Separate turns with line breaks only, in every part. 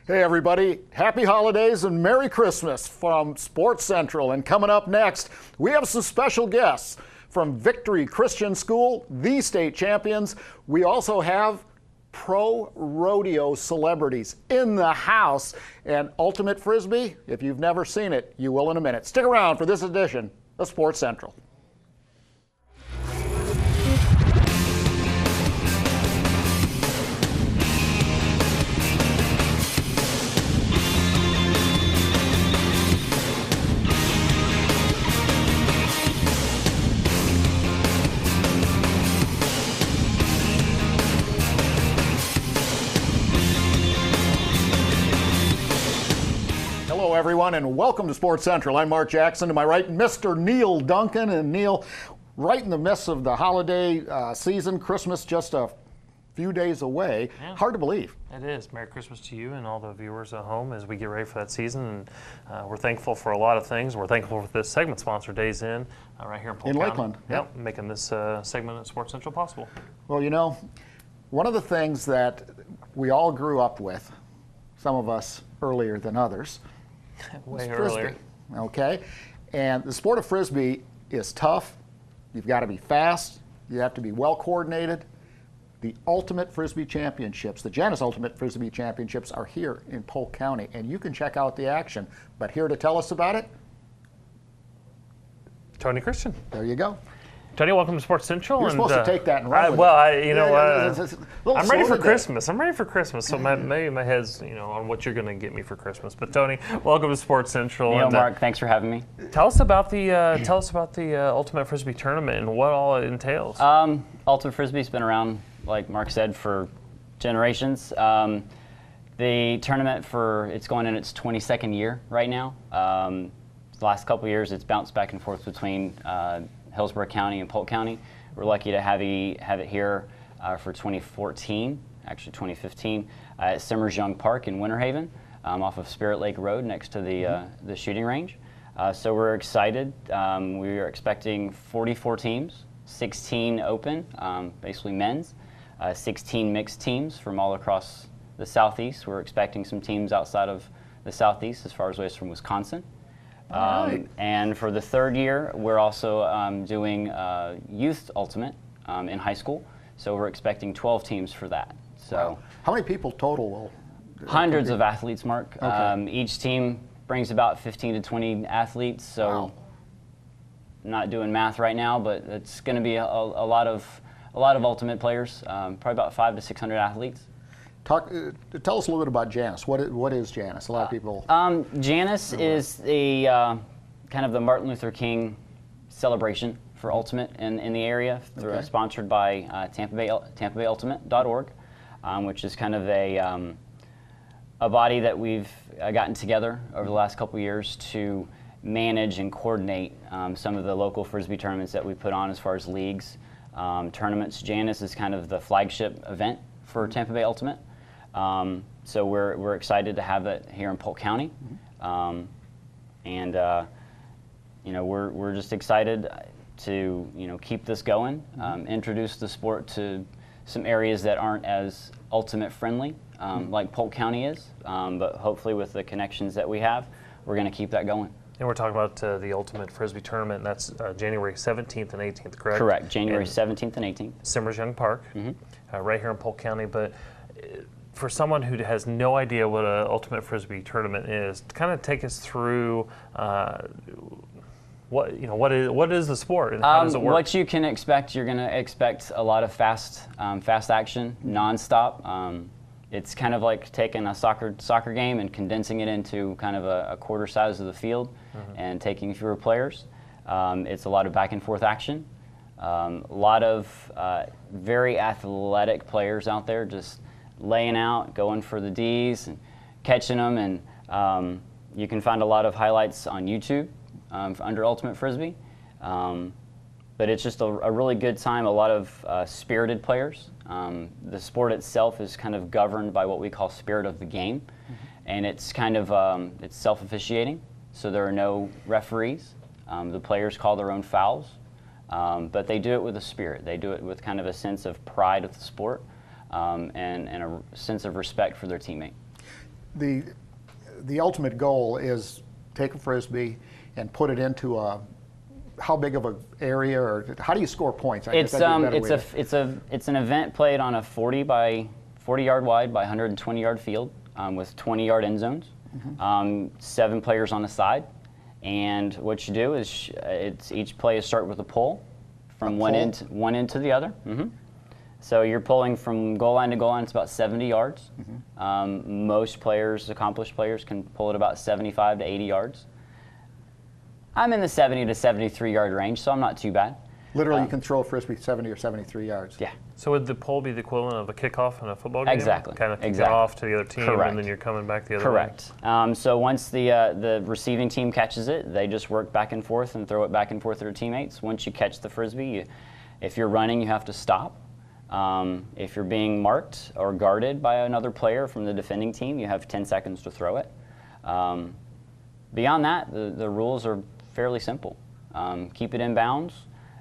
Hey everybody, happy holidays and Merry Christmas from Sports Central. And coming up next, we have some special guests from Victory Christian School, the state champions. We also have pro rodeo celebrities in the house. And Ultimate Frisbee, if you've never seen it, you will in a minute. Stick around for this edition of Sports Central. Hello, everyone, and welcome to Sports Central. I'm Mark Jackson. To my right, Mr. Neil Duncan. And Neil, right in the midst of the holiday season, Christmas just a few days away.
Yeah.
Hard to believe.
It is. Merry Christmas to you and all the viewers at home as we get ready for that season. And we're thankful for a lot of things. We're thankful for this segment sponsor, Days In, right here in Polk County.
Lakeland.
Yep, making this segment at Sports Central possible.
Well, you know, one of the things that we all grew up with, some of us earlier than others,
Way
was
earlier.
Frisbee, okay? And the sport of Frisbee is tough. You've got to be fast. You have to be well coordinated. The Ultimate Frisbee Championships, the Janus Ultimate Frisbee Championships, are here in Polk County, and you can check out the action. But here to tell us about it,
Tony Christian.
there you go.
Tony, welcome to Sports Central.
You're supposed to take that and run with it.
I'm ready for Christmas. I'm ready for Christmas. So maybe my head's, on what you're going to get me for Christmas. But Tony, welcome to Sports Central.
Neil, Mark, thanks for having me.
Tell us about the Ultimate Frisbee tournament and what all it entails.
Ultimate Frisbee's been around, like Mark said, for generations. The tournament it's going in its 22nd year right now. The last couple of years, it's bounced back and forth between Hillsborough County and Polk County. We're lucky to have it here for 2014, actually 2015, at Simmers Young Park in Winter Haven, off of Spirit Lake Road next to the shooting range. So we're excited. We are expecting 44 teams, 16 open, basically men's, 16 mixed teams from all across the Southeast. We're expecting some teams outside of the Southeast as far as ways from Wisconsin.
Right.
And for the third year, we're also doing Youth Ultimate in high school. So we're expecting 12 teams for that. So
Wow. How many people total will?
hundreds of athletes, Mark.
Okay.
Each team brings about 15 to 20 athletes. So
Wow.
I'm not doing math right now, but it's going to be a lot of ultimate players. Probably about 500 to 600 athletes.
Tell us a little bit about Janus. What is Janus? A lot of people.
Janus is the kind of the Martin Luther King celebration for Ultimate in the area,
Okay.
sponsored by TampaBayUltimate.org, which is kind of a body that we've gotten together over the last couple years to manage and coordinate some of the local Frisbee tournaments that we put on as far as leagues, tournaments. Janus is kind of the flagship event for Tampa Bay Ultimate. So we're excited to have it here in Polk County, we're just excited to keep this going, introduce the sport to some areas that aren't as ultimate friendly, like Polk County is, but hopefully with the connections that we have, we're going to keep that going.
And we're talking about the Ultimate Frisbee Tournament, and that's January 17th and 18th, correct?
Correct, January 17th and 18th.
Simmers Young Park, right here in Polk County. But for someone who has no idea what an Ultimate Frisbee Tournament is, kind of take us through what is the sport and how does it work?
What you can expect, you're going to expect a lot of fast action, nonstop. It's kind of like taking a soccer game and condensing it into kind of a quarter size of the field and taking fewer players. It's a lot of back and forth action. A lot of very athletic players out there just laying out, going for the Ds and catching them. And you can find a lot of highlights on YouTube under Ultimate Frisbee. But it's just a really good time, a lot of spirited players. The sport itself is kind of governed by what we call spirit of the game. And it's kind of, it's self-officiating, so there are no referees. The players call their own fouls, but they do it with a spirit. They do it with kind of a sense of pride of the sport and a sense of respect for their teammate.
the ultimate goal is take a Frisbee and put it into a, how big of an area, or how do you score points?
It's an event played on a 40-yard wide by 120-yard field with 20-yard end zones, 7 players on the side, and what you do is each play is start with a pull from one end to the other. So you're pulling from goal line to goal line. It's about 70 yards. Most players, accomplished players, can pull it about 75 to 80 yards. I'm in the 70 to 73 yard range, so I'm not too bad.
Literally, you can throw a Frisbee 70 or 73 yards.
Yeah.
So would the pull be the equivalent of a kickoff in a football game?
Exactly.
Kind of kick it off to the other team,
Correct.
and then you're coming back the other way?
Correct. So once the receiving team catches it, they just work back and forth and throw it back and forth to their teammates. Once you catch the Frisbee, if you're running, you have to stop. If you're being marked or guarded by another player from the defending team, you have 10 seconds to throw it. Beyond that, the rules are fairly simple. Keep it in bounds.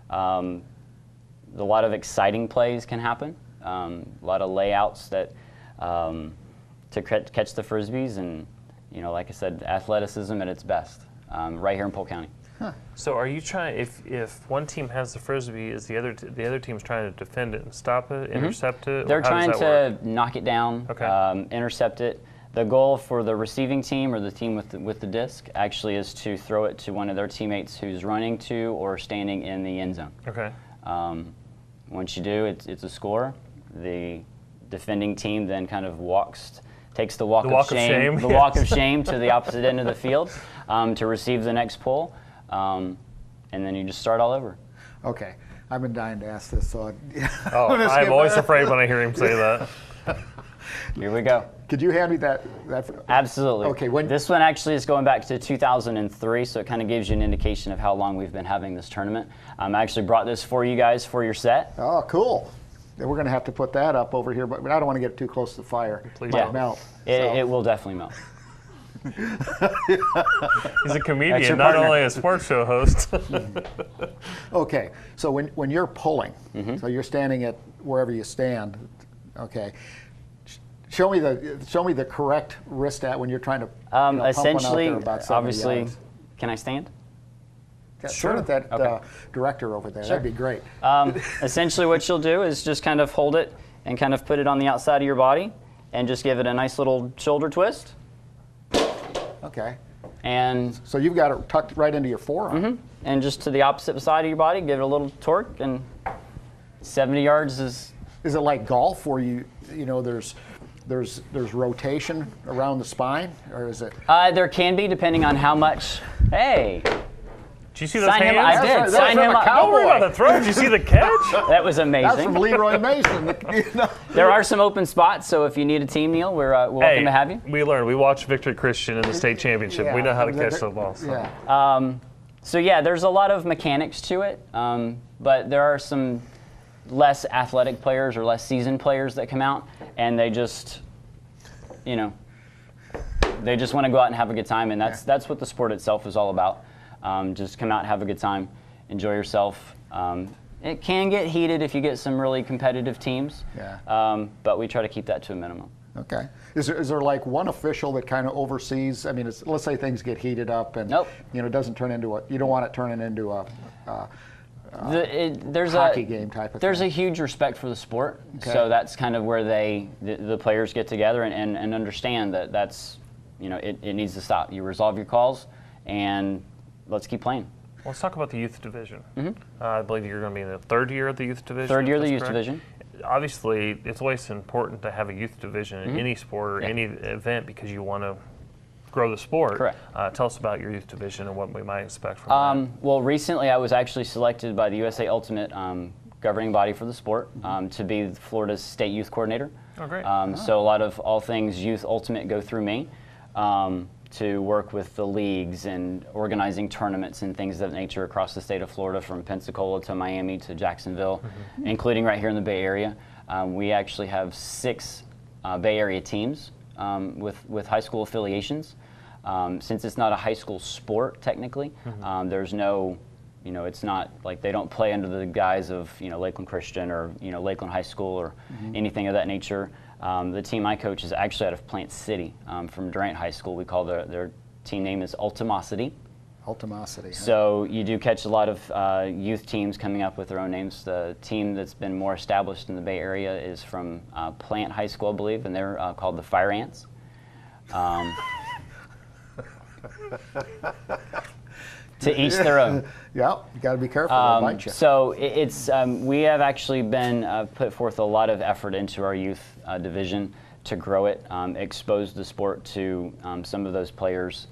A lot of exciting plays can happen. A lot of layouts that to catch the Frisbees, and like I said, athleticism at its best, right here in Polk County.
So are you trying, if one team has the Frisbee, is the other team's trying to defend it and stop it, intercept it?
They're
How
trying
does that
to
work?
knock it down,
Okay.
intercept it. The goal for the receiving team or the team with the disc actually is to throw it to one of their teammates who's running to or standing in the end zone.
Okay.
Once you do, it's a score. The defending team then kind of takes the walk of shame to the opposite end of the field to receive the next pull, and then you just start all over.
Okay, I've been dying to ask this, so
I'm always afraid when I hear him say that.
Here we go.
Could you hand me that?
Absolutely.
Okay.
This one actually is going back to 2003, so it kind of gives you an indication of how long we've been having this tournament. I actually brought this for you guys for your set.
Oh, cool. We're going to have to put that up over here, but I don't want to get it too close to the fire.
Please
It might
don't.
melt.
It will definitely melt.
He's a
That's
comedian,
your
not
partner.
only a sports show host.
Okay, so when you're pulling, so you're standing at wherever you stand, okay. Show me the correct wrist at when you're trying to pump one out
Essentially,
there about 70
obviously,
yards.
can I stand?
Turn at that
Okay.
director over there.
Sure.
That'd be great.
Essentially, what you'll do is just kind of hold it and kind of put it on the outside of your body and just give it a nice little shoulder twist.
Okay.
And
So you've got it tucked right into your forearm.
and just to the opposite side of your body, give it a little torque, and 70 yards is.
Is it like golf where there's rotation around the spine, or is it?
There can be, depending on how much. Hey,
Did you see those
sign him.
hands?
I did.
That's
Sign
from
him
a
up.
Don't worry about the throw. Did you see the catch?
That was
That's
amazing.
from Leroy Mason.
There are some open spots, so if you need a team, Neil, we're welcome to have you.
We learned. We watched Victory Christian in the state championship. We know how to catch the ball. So.
Yeah.
So yeah, there's a lot of mechanics to it, but there are some less athletic players or less seasoned players that come out, and they just, they just want to go out and have a good time, and that's what the sport itself is all about. Just come out and have a good time, enjoy yourself. It can get heated if you get some really competitive teams, but we try to keep that to a minimum.
Okay. Is there like one official that kind of oversees? I mean, let's say things get heated up and
Nope.
it doesn't turn into you don't want it turning into a
There's
hockey game type of
There's
thing.
a huge respect for the sport,
Okay.
so that's kind of where the players get together and understand that that's, it needs to stop. You resolve your calls, and let's keep playing.
Let's talk about the youth division. I believe you're going to be in the third year of the youth division.
Third year of the
if
youth
that's correct.
division.
Obviously, it's always important to have a youth division in any sport or any event because you want to grow the sport.
Correct.
Tell us about your youth division and what we might expect from that.
Well, recently I was actually selected by the USA Ultimate governing body for the sport to be Florida's state youth coordinator.
Oh, great.
So a lot of all things youth ultimate go through me to work with the leagues and organizing tournaments and things of that nature across the state of Florida, from Pensacola to Miami to Jacksonville, including right here in the Bay Area. We actually have 6 Bay Area teams with high school affiliations. Since it's not a high school sport technically, there's no, it's not like they don't play under the guise of, Lakeland Christian or, Lakeland High School or anything of that nature. The team I coach is actually out of Plant City from Durant High School. We call their team name is Ultimosity.
Ultimosity.
So you do catch a lot of youth teams coming up with their own names. The team that's been more established in the Bay Area is from Plant High School, I believe, and they're called the Fire Ants. To each their own.
Yeah, you got to be careful, they'll bite you.
So it's we have actually been put forth a lot of effort into our youth division to grow it, expose the sport to some of those players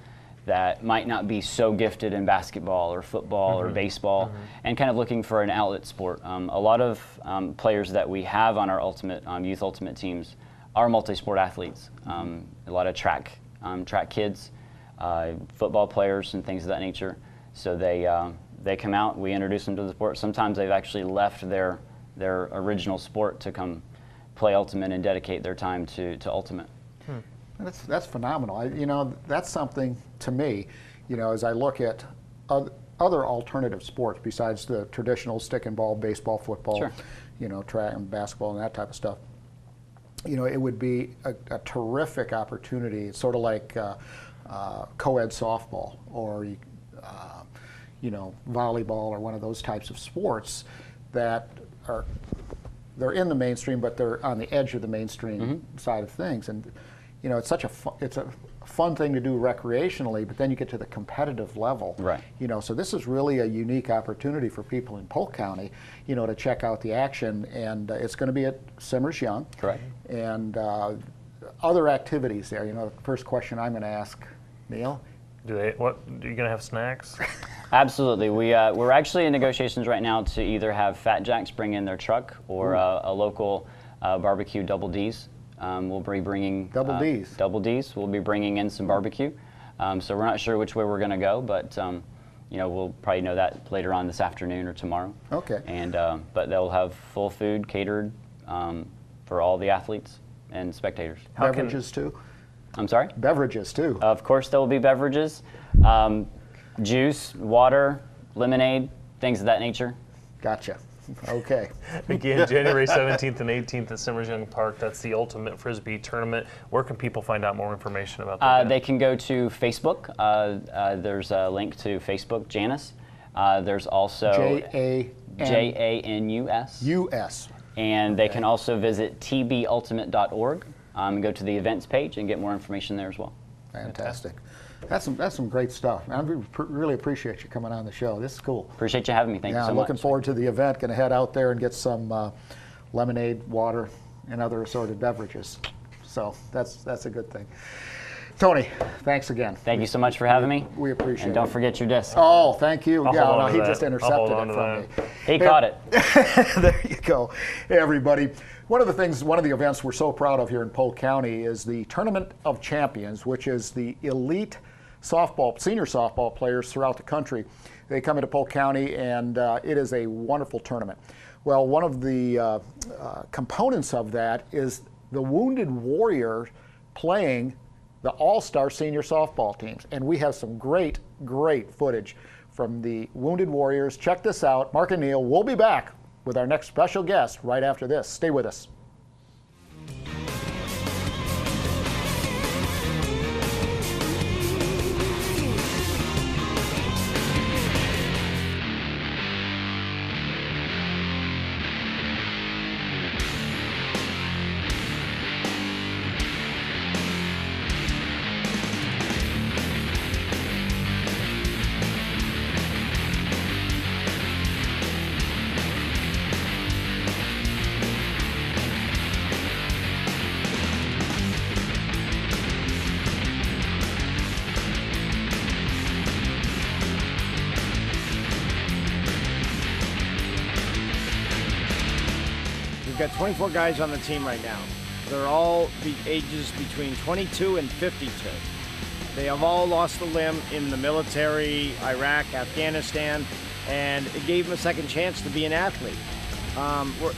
that might not be so gifted in basketball or football or baseball, and kind of looking for an outlet sport. A lot of players that we have on our youth ultimate teams are multi-sport athletes. A lot of track kids, football players, and things of that nature. So they come out, we introduce them to the sport. Sometimes they've actually left their original sport to come play ultimate and dedicate their time to ultimate.
That's phenomenal. You know, that's something to me, you know, as I look at other alternative sports besides the traditional stick and ball, baseball, football,
Sure.
you know, track and basketball and that type of stuff. You know, it would be a terrific opportunity. It's sort of like co-ed softball or, you know, volleyball or one of those types of sports that they're in the mainstream, but they're on the edge of the mainstream side of things. And you know, it's such a fun thing to do recreationally, but then you get to the competitive level.
Right.
You know, so this is really a unique opportunity for people in Polk County, you know, to check out the action, and it's going to be at Simmers Young.
Correct.
And other activities there. You know, the first question I'm going to ask, Neil.
Are you going to have snacks?
Absolutely. We're actually in negotiations right now to either have Fat Jacks bring in their truck or a local barbecue Double D's. We'll be bringing
Double D's.
Double D's. We'll be bringing in some barbecue. So we're not sure which way we're going to go, but you know, we'll probably know that later on this afternoon or tomorrow.
Okay.
And but they'll have full food catered for all the athletes and spectators.
Beverages too?
I'm sorry?
Beverages too.
Of course, there will be beverages, juice, water, lemonade, things of that nature.
Gotcha. Okay.
Again, January 17th and 18th at Simmers Young Park. That's the Ultimate Frisbee Tournament. Where can people find out more information about that?
They can go to Facebook. There's a link to Facebook, Janus. There's also Janus.
U.S.
And they can also visit tbultimate.org. Go to the events page and get more information there as well.
Fantastic. That's some great stuff. I really appreciate you coming on the show. This is cool.
Appreciate you having me. Thank you so much.
I'm looking forward to the event. Going to head out there and get some lemonade, water, and other assorted beverages. So that's a good thing. Tony, thanks again.
Thank you so much for having me.
We appreciate it.
And don't forget your disc.
Oh, thank you.
No,
he just intercepted it from me.
He caught it.
There you go. Hey, everybody. One of the events we're so proud of here in Polk County is the Tournament of Champions, which is the elite senior softball players throughout the country. They come into Polk County, and it is a wonderful tournament. Well, one of the components of that is the Wounded Warrior playing the all-star senior softball teams. And we have some great, great footage from the Wounded Warriors. Check this out. Mark and Neil will be back with our next special guest right after this. Stay with us.
We've got 24 guys on the team right now. They're all the ages between 22 and 52. They have all lost a limb in the military, Iraq, Afghanistan, and it gave them a second chance to be an athlete.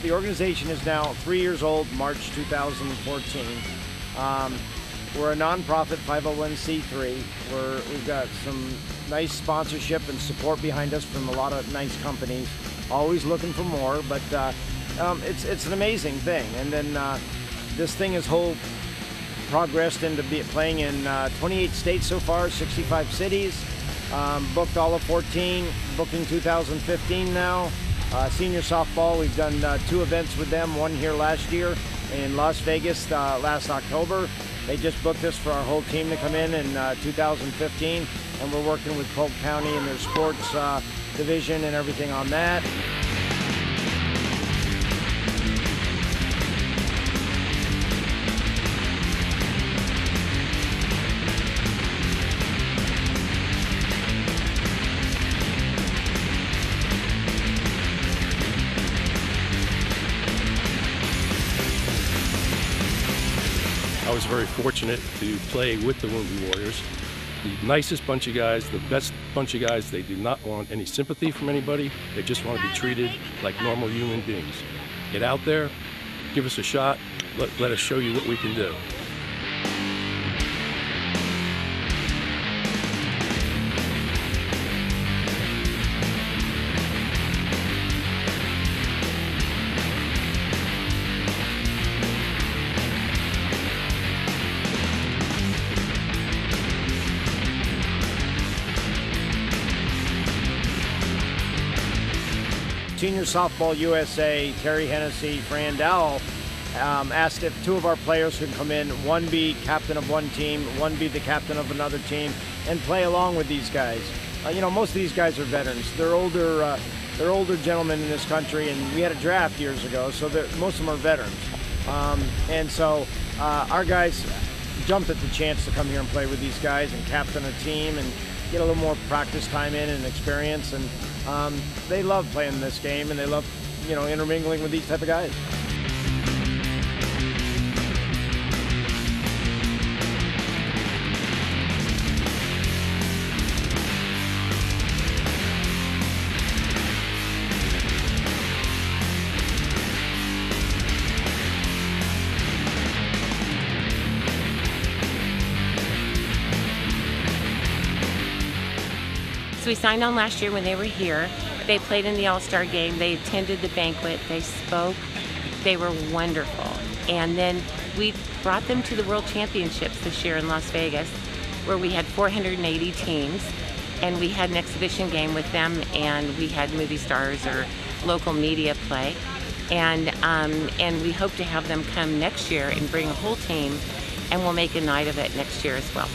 The organization is now 3 years old, March 2014. We're a nonprofit 501c3. We've got some nice sponsorship and support behind us from a lot of nice companies. Always looking for more, but it's an amazing thing. And then this thing has progressed into playing in 28 states so far, 65 cities. Booked all of 14, booking 2015 now. Senior softball, we've done 2 events with them, one here last year in Las Vegas last October. They just booked us for our whole team to come in 2015, and we're working with Polk County and their sports division and everything on that.
I was very fortunate to play with the Wounded Warriors. The nicest bunch of guys, the best bunch of guys. They do not want any sympathy from anybody. They just want to be treated like normal human beings. Get out there, give us a shot, let us show you what we can do.
Senior Softball USA, Terry Hennessy, Fran Dowell, asked if 2 of our players could come in, one be captain of one team, one be the captain of another team, and play along with these guys. Most of these guys are veterans. They're older gentlemen in this country, and we had a draft years ago, so most of them are veterans. And so our guys jumped at the chance to come here and play with these guys and captain a team and get a little more practice time in and experience. And they love playing this game, and they love, intermingling with these type of guys.
We signed on last year when they were here. They played in the All-Star game. They attended the banquet. They spoke. They were wonderful. And then we brought them to the World Championships this year in Las Vegas, where we had 480 teams, and we had an exhibition game with them, and we had movie stars or local media play. And we hope to have them come next year and bring a whole team, and we'll make a night of it next year as well.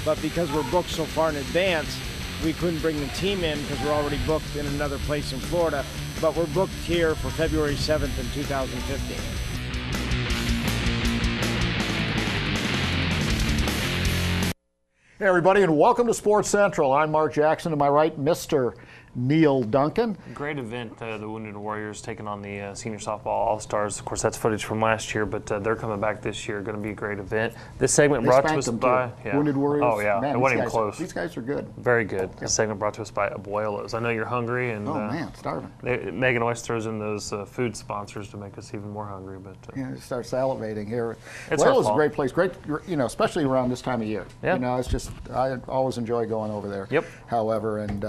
But because we're booked so far in advance, we couldn't bring the team in because we're already booked in another place in Florida. But we're booked here for February 7th in 2015.
Hey everybody, and welcome to Sports Central. I'm Mark Jackson. To my right, Mr. Neil Duncan.
Great event, the Wounded Warriors taking on the Senior Softball All-Stars. Of course, that's footage from last year, but they're coming back this year. Going to be a great event. This segment brought to us by
Wounded Warriors.
Oh yeah,
Man,
it wasn't even close.
These guys are good.
Very good. Yep. This segment brought to us by Abuelos. I know you're hungry, and
oh man, starving.
Megan always throws in those food sponsors to make us even more hungry. But
you start salivating here.
Abuelos
is a great place. Great, especially around this time of year.
Yeah.
It's just I always enjoy going over there.
Yep.
However, and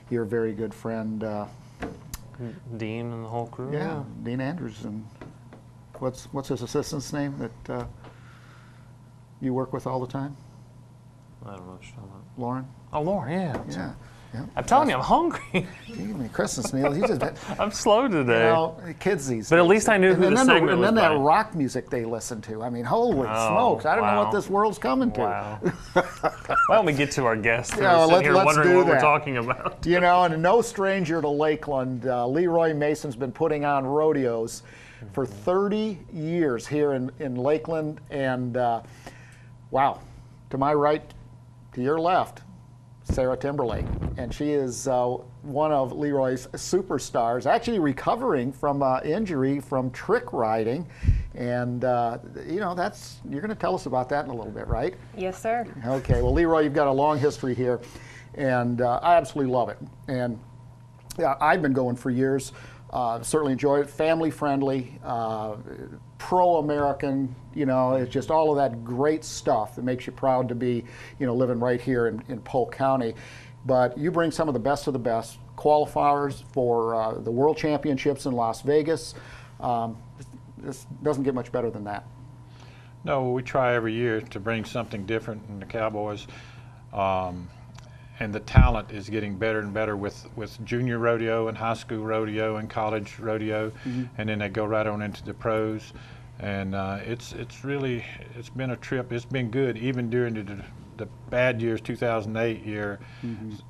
your very good friend
Dean and the whole crew.
Yeah, Dean Andrews, and what's his assistant's name that you work with all the time?
I don't know what you're talking about.
Lauren.
Oh, Lauren, yeah.
Yeah.
I'm telling you, I'm hungry.
Give me Christmas meal. He just,
I'm slow today.
Kids these days.
But at least I knew who the segment was.
And then
by.
that rock music they listen to. I mean, holy smokes! I don't know what this world's coming to.
Wow. Why don't we get to our guests?
Let's
wondering
do
what
that.
we're talking about.
And no stranger to Lakeland, Leroy Mason's been putting on rodeos for 30 years here in Lakeland. And wow, to my right, to your left, Sarah Timberlake, and she is one of Leroy's superstars, actually recovering from injury from trick riding. And, you know, you're going to tell us about that in a little bit, right?
Yes, sir.
Okay, well, Leroy, you've got a long history here, and I absolutely love it. And yeah, I've been going for years. Certainly enjoy it. Family friendly, pro-American. You know, it's just all of that great stuff that makes you proud to be, you know, living right here in Polk County. But you bring some of the best qualifiers for the World Championships in Las Vegas. This doesn't get much better than that.
No, we try every year to bring something different in the Cowboys. And the talent is getting better and better with junior rodeo and high school rodeo and college rodeo, and then they go right on into the pros. And it's been a trip. It's been good even during the bad years, 2008 year.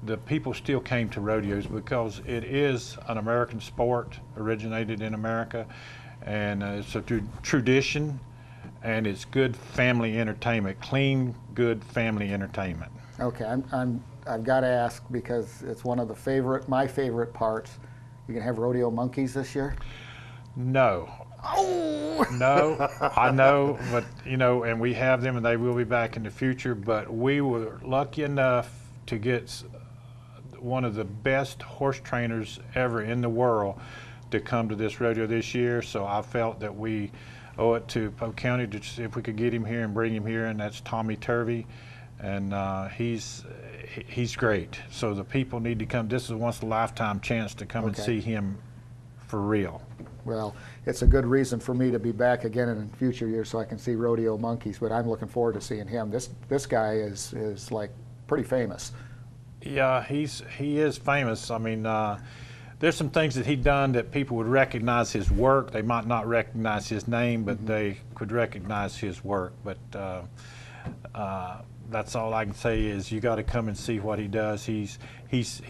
The people still came to rodeos because it is an American sport, originated in America, and it's a tradition, and it's good family entertainment, clean, good family entertainment.
Okay, I've got to ask because it's one of my favorite parts. You gonna have rodeo monkeys this year?
No.
Oh!
No, I know, but you know, and we have them, and they will be back in the future. But we were lucky enough to get one of the best horse trainers ever in the world to come to this rodeo this year. So I felt that we owe it to Polk County to see if we could get him here and bring him here, and that's Tommy Turvey. And he's great. So the people need to come. This is a once-in-a-lifetime chance to come and see him for real.
Well, it's a good reason for me to be back again in future years so I can see rodeo monkeys. But I'm looking forward to seeing him. This guy is like pretty famous.
Yeah, he is famous. I mean, there's some things that he done that people would recognize his work. They might not recognize his name, but they could recognize his work. But that's all I can say is you got to come and see what he does. He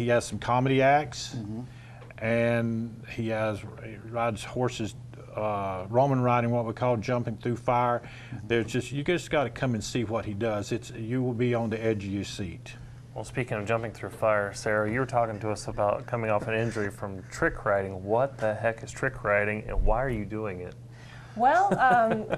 has some comedy acts, and he rides horses, Roman riding, what we call jumping through fire. You just got to come and see what he does. You will be on the edge of your seat.
Well, speaking of jumping through fire, Sarah, you were talking to us about coming off an injury from trick riding. What the heck is trick riding, and why are you doing it?
Well,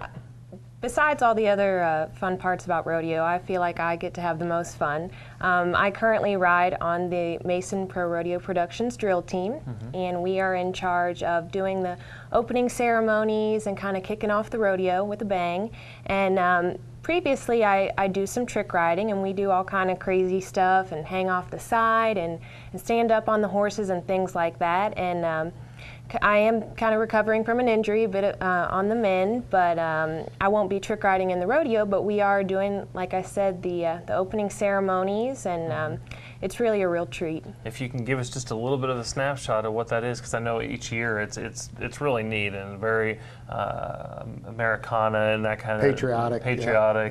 besides all the other fun parts about rodeo, I feel like I get to have the most fun. I currently ride on the Mason Pro Rodeo Productions drill team, and we are in charge of doing the opening ceremonies and kind of kicking off the rodeo with a bang. And previously, I do some trick riding, and we do all kind of crazy stuff and hang off the side and stand up on the horses and things like that. And I am kind of recovering from an injury a bit on the men, but I won't be trick riding in the rodeo, but we are doing, like I said, the opening ceremonies, and it's really a real treat.
If you can give us just a little bit of a snapshot of what that is, because I know each year it's really neat and very Americana and that kind of
patriotic,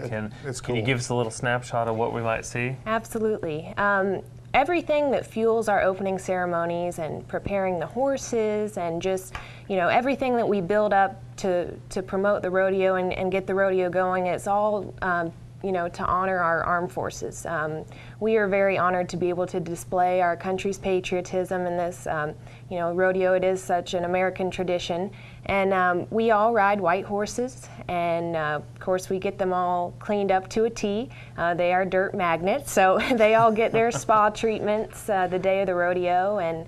yeah. And
it's cool.
Can you give us a little snapshot of what we might see?
Absolutely. Everything that fuels our opening ceremonies and preparing the horses and just, you know, everything that we build up to promote the rodeo and get the rodeo going, it's all, you know, to honor our armed forces. We are very honored to be able to display our country's patriotism in this, you know, rodeo. It is such an American tradition. And we all ride white horses, and of course we get them all cleaned up to a T. They are dirt magnets, so they all get their spa treatments the day of the rodeo, and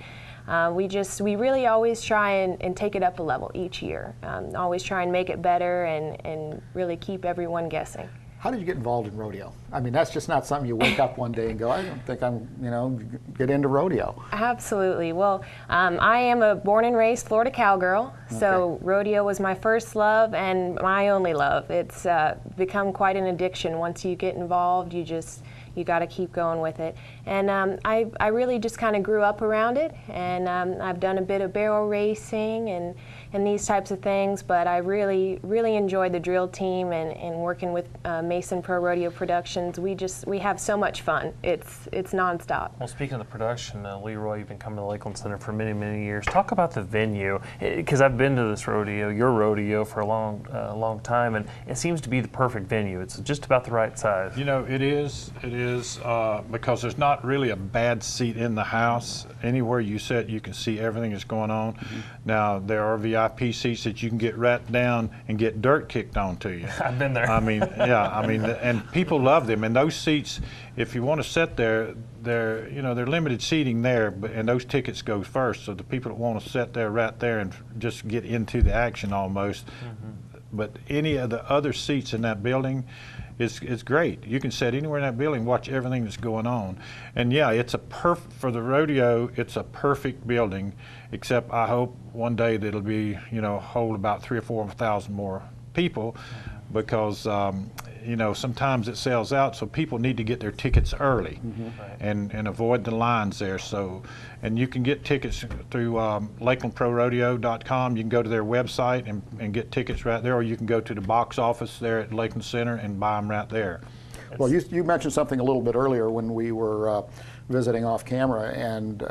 we really always try and take it up a level each year. Always try and make it better and really keep everyone guessing.
How did you get involved in rodeo? I mean, that's just not something you wake up one day and go, I don't think I'm, you know, get into rodeo.
Absolutely. Well, I am a born and raised Florida cowgirl, so rodeo was my first love and my only love. It's become quite an addiction. Once you get involved, you got to keep going with it. And I really just kind of grew up around it, and I've done a bit of barrel racing and these types of things, but I really enjoyed the drill team and working with Mason Pro Rodeo Productions. We have so much fun. It's nonstop.
Well, speaking of the production, Leroy, you've been coming to the Lakeland Center for many years. Talk about the venue, because I've been to this rodeo, your rodeo, for a long time, and it seems to be the perfect venue. It's just about the right size.
You know, it is. is because there's not really a bad seat in the house. Anywhere you sit, you can see everything that's going on. Now, there are VIP seats that you can get right down and get dirt kicked onto you.
I've been there.
I mean, yeah, I mean, and people love them. And those seats, if you want to sit there, they're limited seating there, and those tickets go first. So the people that want to sit there right there and just get into the action almost. But any of the other seats in that building, it's great. You can sit anywhere in that building, watch everything that's going on. And yeah, it's for the rodeo, it's a perfect building, except I hope one day that it'll be, hold about 3,000 or 4,000 more people, because sometimes it sells out, so people need to get their tickets early and avoid the lines there. So, and you can get tickets through LakelandProRodeo.com. You can go to their website and get tickets right there, or you can go to the box office there at Lakeland Center and buy them right there.
Well, you mentioned something a little bit earlier when we were visiting off camera, and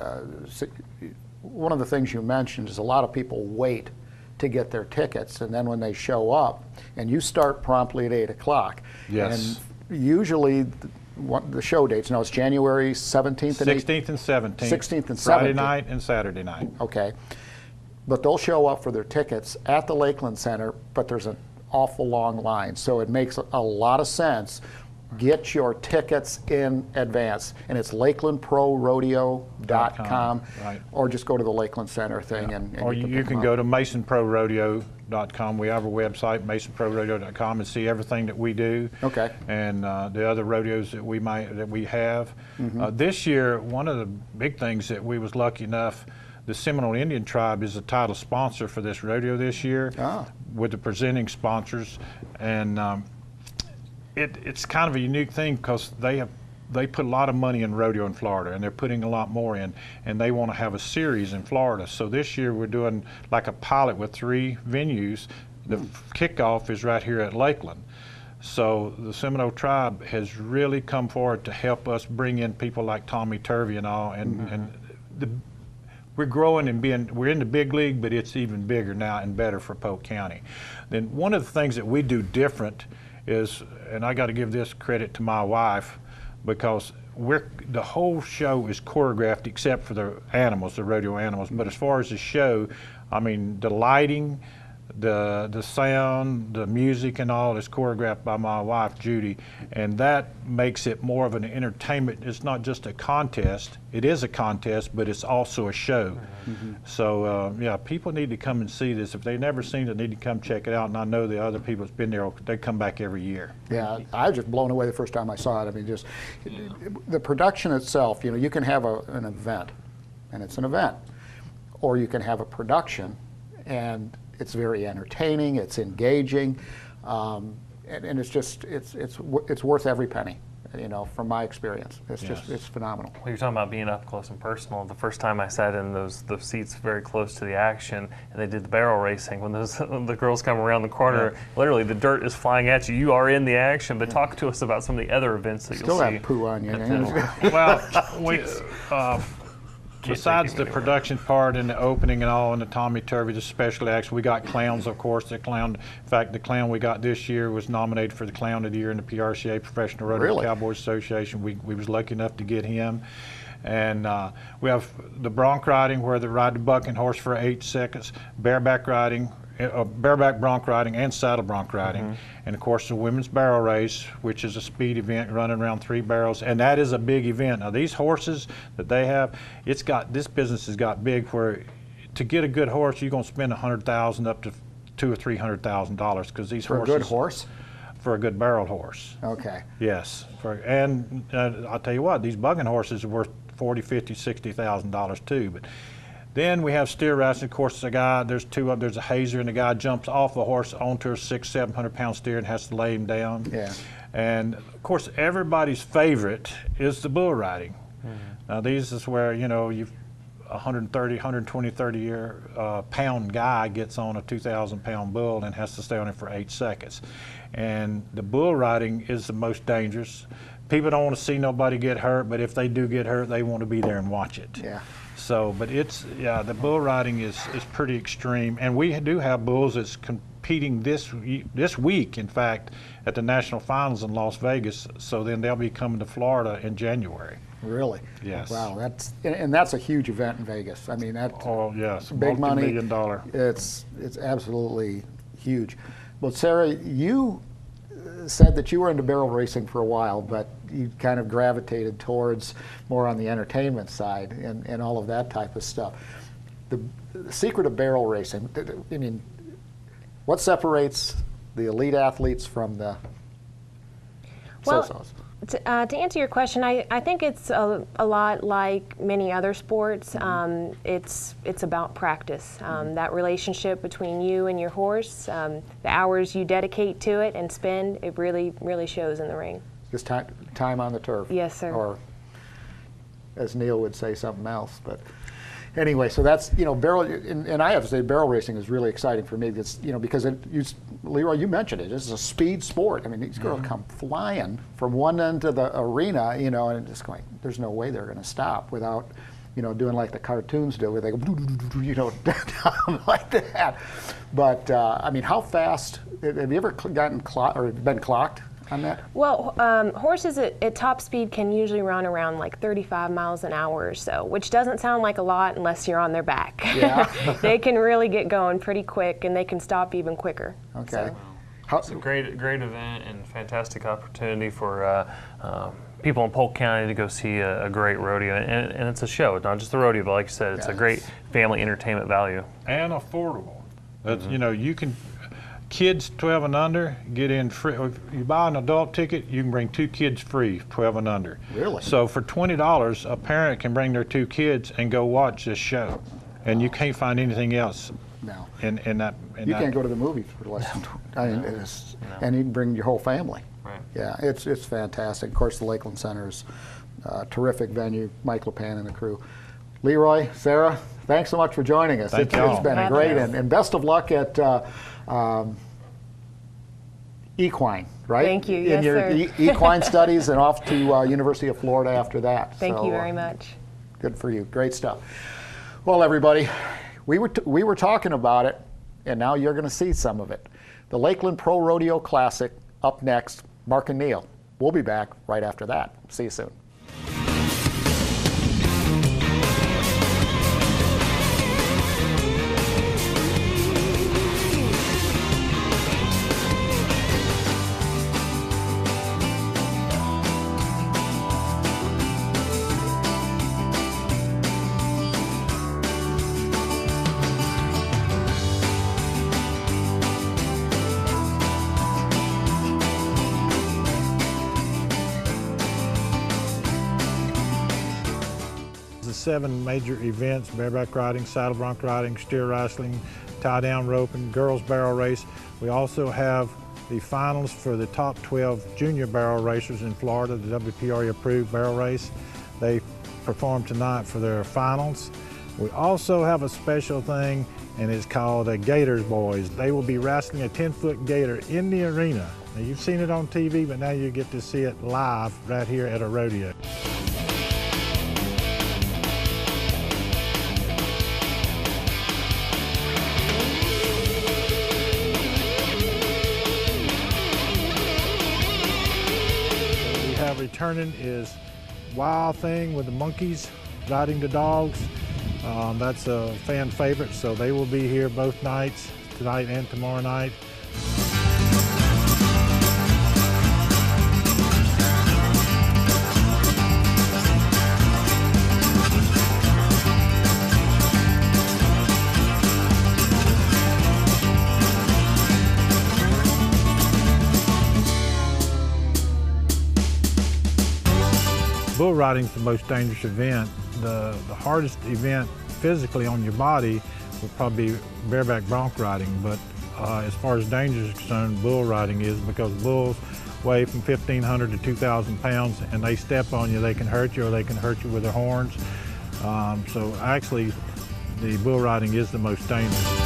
one of the things you mentioned is a lot of people wait to get their tickets, and then when they show up, and you start promptly at 8 o'clock.
Yes.
And usually the show dates, it's January 17th and
16th and 17th.
16th and 17th.
Friday night and Saturday night.
Okay. But they'll show up for their tickets at the Lakeland Center, but there's an awful long line. So it makes a lot of sense. Get your tickets in advance, and it's LakelandProRodeo.com,
right.
Or just go to the Lakeland Center thing. And
or you can go to MasonProRodeo.com. We have a website, MasonProRodeo.com, and see everything that we do.
Okay.
And the other rodeos that we have. This year, one of the big things that we was lucky enough, the Seminole Indian Tribe is the title sponsor for this rodeo this year, with the presenting sponsors, and it's kind of a unique thing because they put a lot of money in rodeo in Florida, and they're putting a lot more in, and they want to have a series in Florida. So this year we're doing like a pilot with 3 venues. The kickoff is right here at Lakeland. So the Seminole Tribe has really come forward to help us bring in people like Tommy Turvey and all, we're growing and we're in the big league, but it's even bigger now and better for Polk County. Then one of the things that we do different is, and I got to give this credit to my wife, because the whole show is choreographed except for the animals, the rodeo animals. But as far as the show, I mean, the lighting, the sound, the music and all is choreographed by my wife, Judy, and that makes it more of an entertainment. It's not just a contest. It is a contest, but it's also a show. So, yeah, people need to come and see this. If they've never seen it, they need to come check it out, and I know the other people that's been there, they come back every year. Yeah,
I was just blown away the first time I saw it. I mean, just the production itself, you can have an event, and it's an event, or you can have a production, and it's very entertaining, it's engaging, and it's just, it's worth every penny, from my experience. It's just, it's phenomenal.
Well, you're talking about being up close and personal. The first time I sat in those seats very close to the action, and they did the barrel racing, when the girls come around the corner, literally the dirt is flying at you. You are in the action, but talk to us about some of the other events that you'll see.
Still have poo on you.
Well, besides the production part and the opening and all, and the Tommy Turvey, the special acts, we got clowns, of course. In fact, the clown we got this year was nominated for the Clown of the Year in the PRCA, Professional Rodeo Cowboys Association. We was lucky enough to get him. And we have the bronc riding, where they ride the bucking horse for 8 seconds, bareback riding, bareback bronc riding and saddle bronc riding, and of course the women's barrel race, which is a speed event running around 3 barrels, and that is a big event. Now these horses that they have, this business has got big, where to get a good horse you're going to spend $100,000 up to $200,000 or $300,000, because these horses.
For a good horse?
For a good barrel horse.
Okay.
Yes, and I'll tell you what, these bucking horses are worth $40,000, $50,000, $60,000 too. But then we have steer racing. Of course, there's 2 of them. There's a hazer, and the guy jumps off the horse onto a 600-700-pound steer and has to lay him down. Yeah. And of course, everybody's favorite is the bull riding. Now, these is where you've 120, 30 pound guy gets on a 2,000-pound bull and has to stay on it for 8 seconds. And the bull riding is the most dangerous. People don't want to see nobody get hurt, but if they do get hurt, they want to be there and watch it. Yeah. So, but the bull riding is pretty extreme, and we do have bulls that's competing this week, in fact, at the national finals in Las Vegas. So then they'll be coming to Florida in January.
Really?
Yes.
Wow, that's a huge event in Vegas. I mean, that's
yes,
big money.
multi-million-dollar.
It's absolutely huge. Well, Sarah, you said that you were into barrel racing for a while, but you kind of gravitated towards more on the entertainment side and all of that type of stuff. The secret of barrel racing, I mean, what separates the elite athletes from the so-sos?
To answer your question, I think it's a lot like many other sports. It's about practice. That relationship between you and your horse, the hours you dedicate to it and spend, it really shows in the ring.
Just time on the turf.
Yes, sir.
Or, as Neil would say, something else. But anyway, so that's, barrel, and I have to say barrel racing is really exciting for me. It's, because Leroy, you mentioned it. It's a speed sport. I mean, these girls come flying from one end to the arena, and just going, there's no way they're going to stop without, doing like the cartoons do, where they go, down like that. But, I mean, how fast, have you ever gotten clocked or been clocked on that?
Well, horses at top speed can usually run around like 35 miles an hour or so, which doesn't sound like a lot unless you're on their back.
Yeah.
They can really get going pretty quick, and they can stop even quicker.
Okay.
So.
It's a great event and fantastic opportunity for people in Polk County to go see a great rodeo, and it's a show. It's not just the rodeo, but like you said, it's a great family entertainment value.
And affordable. That's, you can. Kids 12 and under get in free. If you buy an adult ticket, you can bring 2 kids free, 12 and under.
Really?
So for $20, a parent can bring their 2 kids and go watch this show, and you can't find anything else.
No.
In that.
Can't go to the movies for less than and you can bring your whole family.
Right.
Yeah, it's fantastic. Of course, the Lakeland Center is a terrific venue. Mike LePan and the crew. Leroy, Sarah, thanks so much for joining us.
Thank
It's been a great, and best of luck at equine, right?
Thank you.
In
Yes,
your
sir.
equine studies, and off to University of Florida after that.
Thank you very much.
Good for you. Great stuff. Well, everybody, we were talking about it, and now you're going to see some of it. The Lakeland Pro Rodeo Classic up next. Mark and Neil. We'll be back right after that. See you soon.
The 7 major events: bareback riding, saddle bronc riding, steer wrestling, tie down roping, girls barrel race. We also have the finals for the top 12 junior barrel racers in Florida, the WPRA approved barrel race. They perform tonight for their finals. We also have a special thing, and it's called Gators Boys. They will be wrestling a 10-foot gator in the arena. Now, you've seen it on TV, but now you get to see it live right here at a rodeo. Returning is Wild Thing with the monkeys riding the dogs. That's a fan favorite, so they will be here both nights, tonight and tomorrow night. Bull riding is the most dangerous event. The hardest event physically on your body would probably be bareback bronc riding, but as far as danger is concerned, bull riding is, because bulls weigh from 1,500 to 2,000 pounds, and they step on you, they can hurt you, or they can hurt you with their horns. So actually, the bull riding is the most dangerous.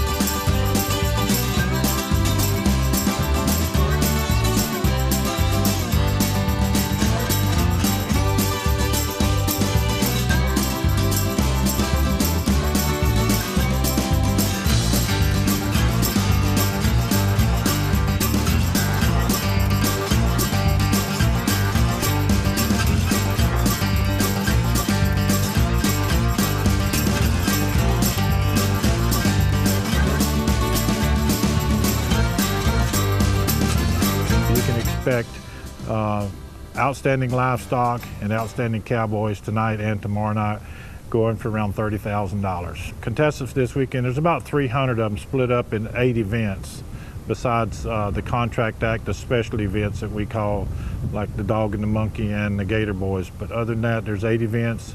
outstanding livestock and outstanding cowboys tonight and tomorrow night, going for around $30,000. Contestants this weekend, there's about 300 of them split up in 8 events, besides the contract act, the special events that we call, like the dog and the monkey and the gator boys. But other than that, there's 8 events,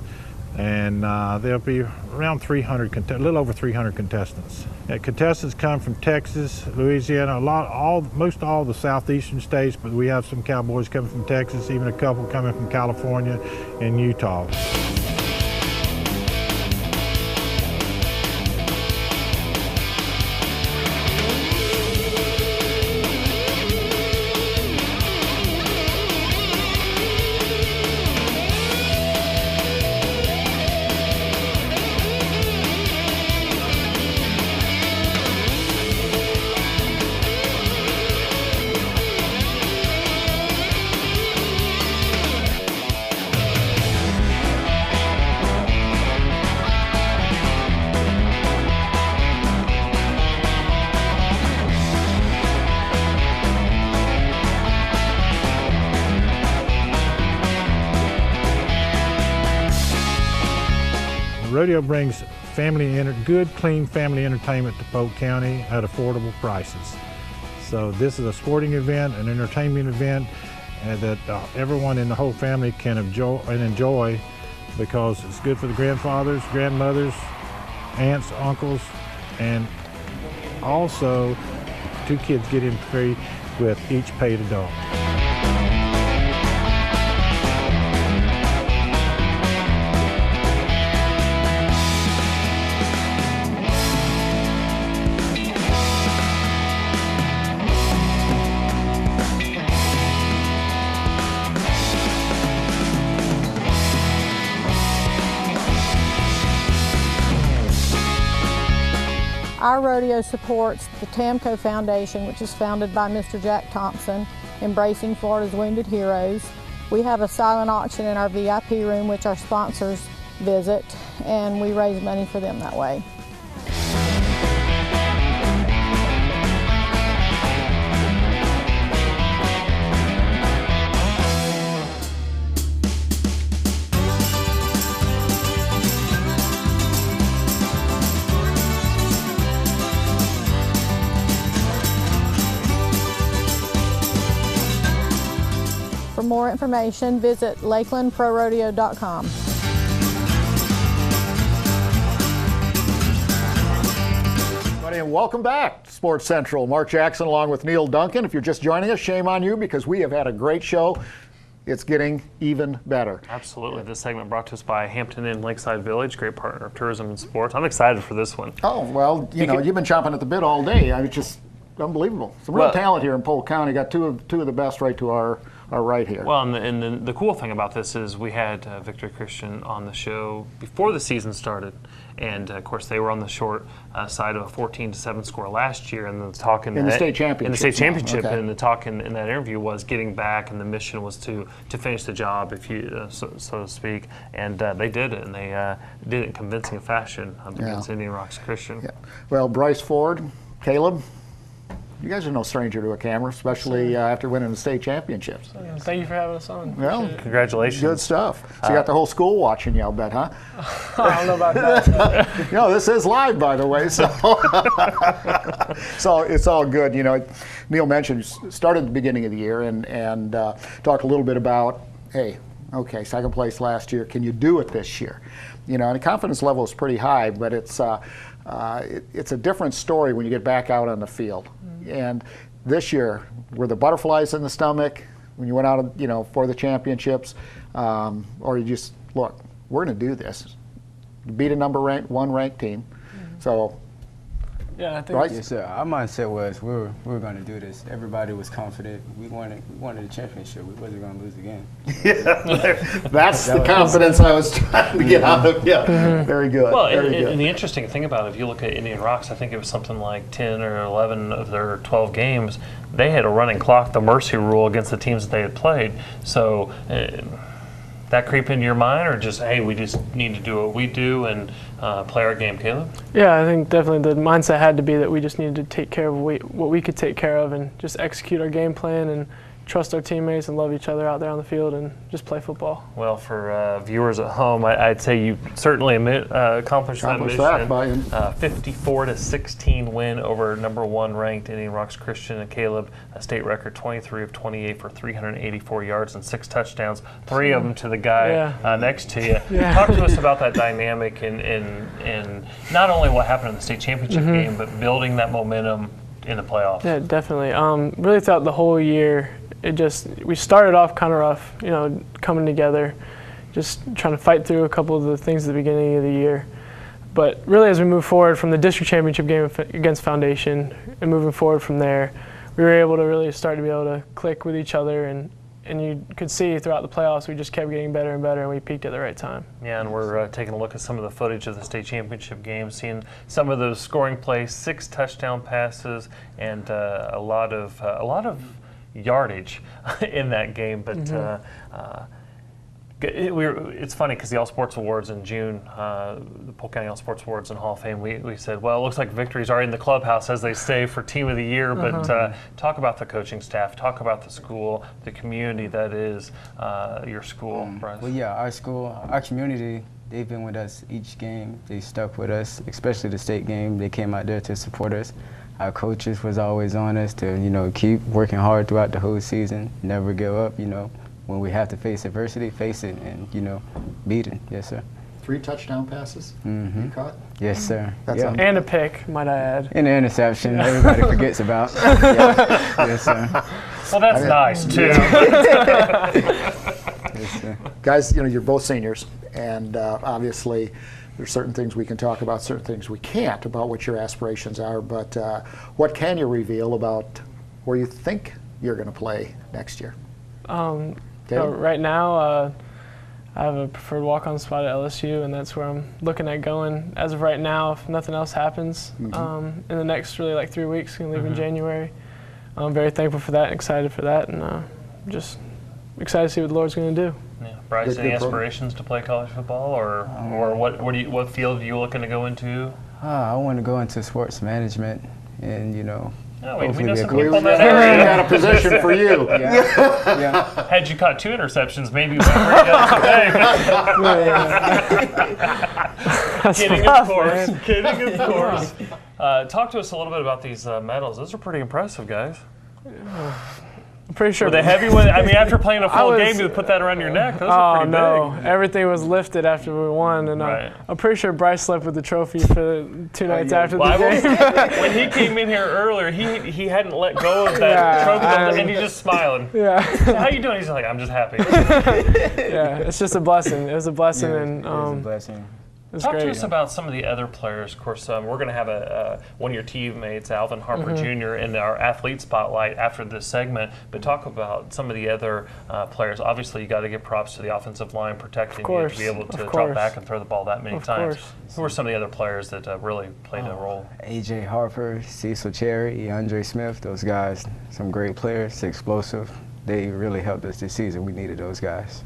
and there'll be around 300, a little over 300 contestants. Contestants come from Texas, Louisiana, most all the southeastern states, but we have some cowboys coming from Texas, even a couple coming from California and Utah. Rodeo brings good, clean family entertainment to Polk County at affordable prices. So this is a sporting event, an entertainment event, and that everyone in the whole family can enjoy because it's good for the grandfathers, grandmothers, aunts, uncles, and also 2 kids get in free with each paid adult.
Our rodeo supports the TAMCO Foundation, which is founded by Mr. Jack Thompson, embracing Florida's Wounded Heroes. We have a silent auction in our VIP room, which our sponsors visit, and we raise money for them that way. For more information, visit lakelandprorodeo.com.
And welcome back to Sports Central. Mark Jackson along with Neil Duncan. If you're just joining us, shame on you because we have had a great show. It's getting even better.
Absolutely. This segment brought to us by Hampton Inn Lakeside Village, great partner of tourism and sports. I'm excited for this one.
Oh, well, you've been chomping at the bit all day. I mean, it's just unbelievable. Some real talent here in Polk County. Got two of the best right to our right here.
Well, and the cool thing about this is we had Victory Christian on the show before the season started. And of course, they were on the short side of a 14-7 score last year, and the talk in
the state championship.
In the state championship,
Okay.
and the talk in that interview was getting back, and the mission was to finish the job, if you so to speak. And they did it, and they did it in convincing fashion against Indian Rocks Christian.
Yeah. Well, Brice Ford, Caleb, you guys are no stranger to a camera, especially after winning the state championships.
Thank you for having us on.
Well,
congratulations.
Good stuff. So you got the whole school watching you, I'll bet, huh?
I don't know about that.
No, this is live, by the way, so so it's all good. You know, Neil mentioned started at the beginning of the year and talked a little bit about, hey, okay, second place last year. Can you do it this year? You know, and the confidence level is pretty high, but it's a different story when you get back out on the field. And this year, were the butterflies in the stomach when you went out, for the championships, or you just look, we're going to do this, beat a number one ranked team. So,
yeah, I think.
right?
Yes, sir. Our mindset was we were going to do this. Everybody was confident. We wanted a championship. We wasn't going to lose again.
Yeah, that's the confidence I was trying to get out of you. Very good.
Well,
very good.
and the interesting thing about it, if you look at Indian Rocks, I think it was something like 10 or 11 of their 12 games, they had a running clock, the mercy rule, against the teams that they had played. So that creep into your mind, or just, hey, we just need to do what we do and play our game, Caleb?
Yeah, I think definitely the mindset had to be that we just needed to take care of what we could take care of and just execute our game plan and trust our teammates and love each other out there on the field and just play football.
Well, for viewers at home, I'd say you certainly accomplished that mission.
by
54-16 win over number 1 ranked Indian Rocks Christian and Caleb, a state record 23 of 28 for 384 yards and 6 touchdowns, 3 of them to the guy next to you. Talk to us about that dynamic and not only what happened in the state championship game, but building that momentum in the playoffs.
Yeah, definitely. Really throughout the whole year, we started off kind of rough, coming together, just trying to fight through a couple of the things at the beginning of the year. But really, as we move forward from the district championship game against Foundation and moving forward from there, we were able to really start to be able to click with each other, and you could see throughout the playoffs we just kept getting better and better, and we peaked at the right time. Yeah,
and we're taking a look at some of the footage of the state championship game, seeing some of those scoring plays, 6 touchdown passes, and a lot of yardage in that game. But it's funny because the All Sports Awards in June, the Polk County All Sports Awards and Hall of Fame, we said, well, it looks like victories are in the clubhouse, as they say, for Team of the Year. But talk about the coaching staff, talk about the school, the community that is your school, Brice.
Well, yeah, our school, our community, they've been with us each game. They stuck with us, especially the state game. They came out there to support us. Our coaches was always on us to, keep working hard throughout the whole season, never give up, When we have to face adversity, face it and, beat it. Yes, sir.
3 touchdown passes you caught?
Yes, sir.
And a pick, might I add.
And an interception everybody forgets about. Yes, sir.
Well, that's nice, too.
Yes, sir.
Guys, you're both seniors, and obviously there's certain things we can talk about, certain things we can't about what your aspirations are, but what can you reveal about where you think you're going to play next year?
Right now, I have a preferred walk-on spot at LSU, and that's where I'm looking at going. As of right now, if nothing else happens in the next really 3 weeks, going to leave in January. I'm very thankful for that and excited for that, and just excited to see what the Lord's going to do.
Yeah. Brice, any aspirations to play college football, or what field are you looking to go into?
I want to go into sports management, and
we know some people in that area.
We got a position for you.
Yeah.
Had you caught 2 interceptions, maybe we would bring it up today. Kidding, of course. Kidding, of course. Talk to us a little bit about these medals. Those are pretty impressive, guys.
I'm pretty sure.
Were they heavy? After playing a full game, you put that around your neck. Those are pretty big.
Everything was lifted after we won, and I'm pretty sure Brice slept with the trophy for 2 nights after the game.
When he came in here earlier, he hadn't let go of that trophy, and he's just smiling.
Yeah.
So how you doing? He's like, I'm just happy.
Yeah, it's just a blessing. It was a blessing, and
it was a blessing.
Talk to us about some of the other players. Of course, we're going to have one of your teammates, Alvin Harper Jr., in our athlete spotlight after this segment. But talk about some of the other players. Obviously, you got to give props to the offensive line protecting you to be able to drop back and throw the ball that many times. Who are some of the other players that really played a role?
A.J. Harper, Cecil Cherry, Andre Smith, those guys, some great players, explosive. They really helped us this season. We needed those guys.